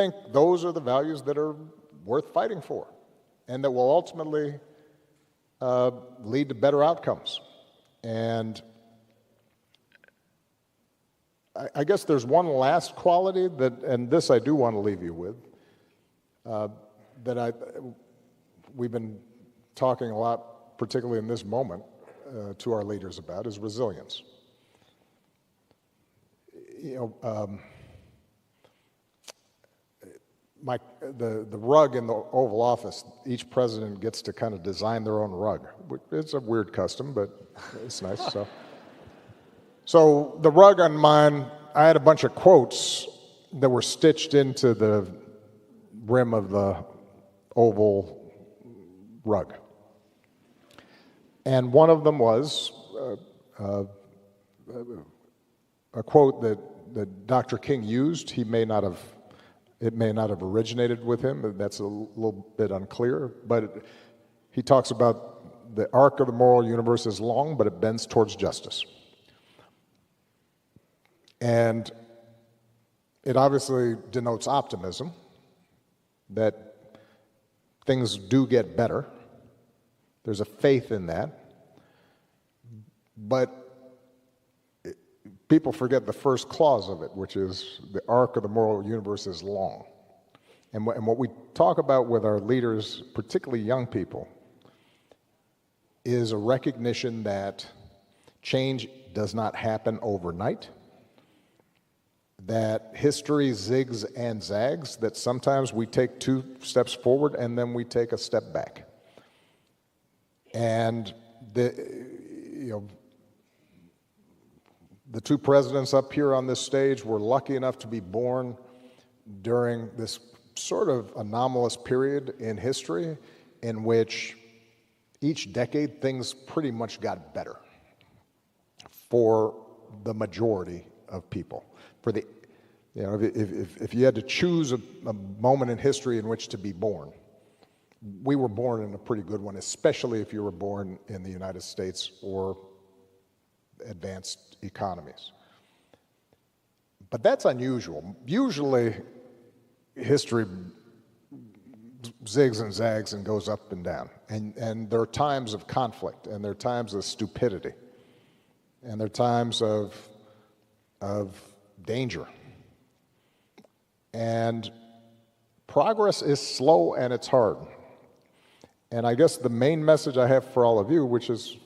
think those are the values that are worth fighting for and that will ultimately lead to better outcomes. And I guess there's one last quality that, and this I do want to leave you with, that we've been talking a lot, particularly in this moment, to our leaders about, is resilience. You know, the rug in the Oval Office, each president gets to kind of design their own rug. It's a weird custom, but it's nice. So the rug on mine, I had a bunch of quotes that were stitched into the rim of the Oval rug. And one of them was a quote that Dr. King used. It may not have originated with him. That's a little bit unclear. But he talks about the arc of the moral universe is long, but it bends towards justice. And it obviously denotes optimism, that things do get better. There's a faith in that. But people forget the first clause of it, which is the arc of the moral universe is long. And what we talk about with our leaders, particularly young people, is a recognition that change does not happen overnight, that history zigs and zags, that sometimes we take 2 steps forward and then we take a step back. And the 2 presidents up here on this stage were lucky enough to be born during this sort of anomalous period in history in which each decade things pretty much got better for the majority of people. For the, if you had to choose a moment in history in which to be born, we were born in a pretty good one, especially if you were born in the United States or advanced economies. But that's unusual. Usually, history zigs and zags and goes up and down. And there are times of conflict, and there are times of stupidity, and there are times of danger. And progress is slow and it's hard. And I guess the main message I have for all of you, which is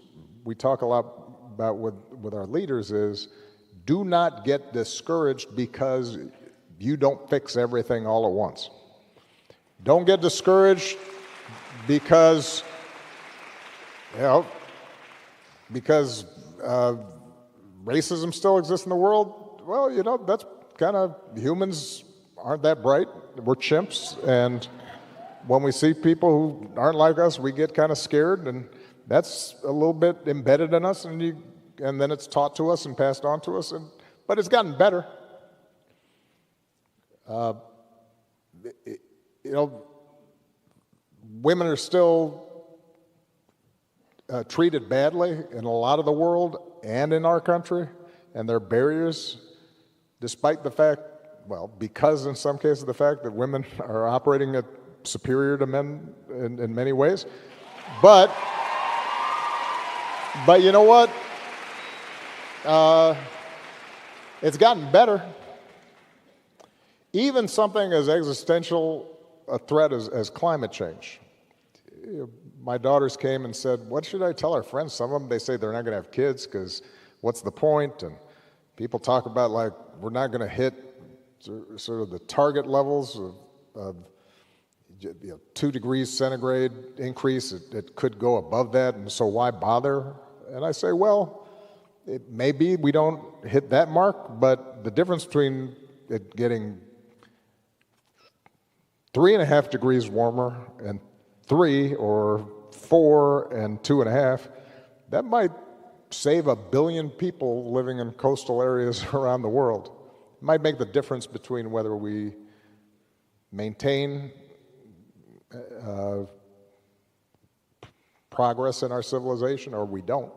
we talk a lot about with our leaders, is do not get discouraged because you don't fix everything all at once. Don't get discouraged because racism still exists in the world. Well, that's kind of, humans aren't that bright. We're chimps, and when we see people who aren't like us, we get kind of scared, and that's a little bit embedded in us, and then it's taught to us and passed on to us. But it's gotten better. Women are still treated badly in a lot of the world and in our country, and there are barriers, despite the fact, because in some cases the fact that women are operating at superior to men in many ways. But you know what? It's gotten better. Even something as existential a threat as climate change. My daughters came and said, what should I tell our friends? Some of them, they say they're not going to have kids because what's the point? And people talk about, like, we're not going to hit sort of the target levels of 2 degrees centigrade increase. It could go above that, and so why bother? And I say, well, it may be we don't hit that mark, but the difference between it getting 3.5 degrees warmer and 3 or 4 and 2.5, that might save 1 billion people living in coastal areas around the world. It might make the difference between whether we maintain progress in our civilization or we don't.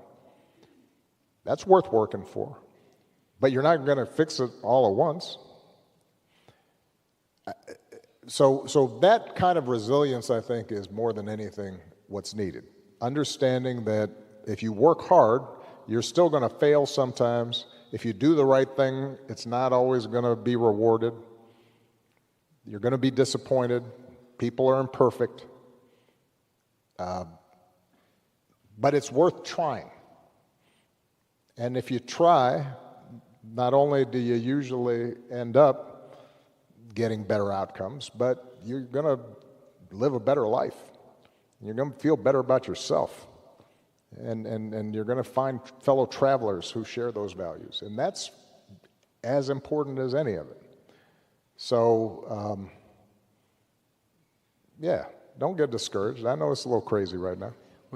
That's worth working for. But you're not going to fix it all at once. So that kind of resilience, I think, is more than anything what's needed. Understanding that if you work hard, you're still going to fail sometimes. If you do the right thing, it's not always going to be rewarded. You're going to be disappointed. People are imperfect. But it's worth trying. And if you try, not only do you usually end up getting better outcomes, but you're going to live a better life. You're going to feel better about yourself. And you're going to find fellow travelers who share those values. And that's as important as any of it. So, yeah, don't get discouraged. I know it's a little crazy right now.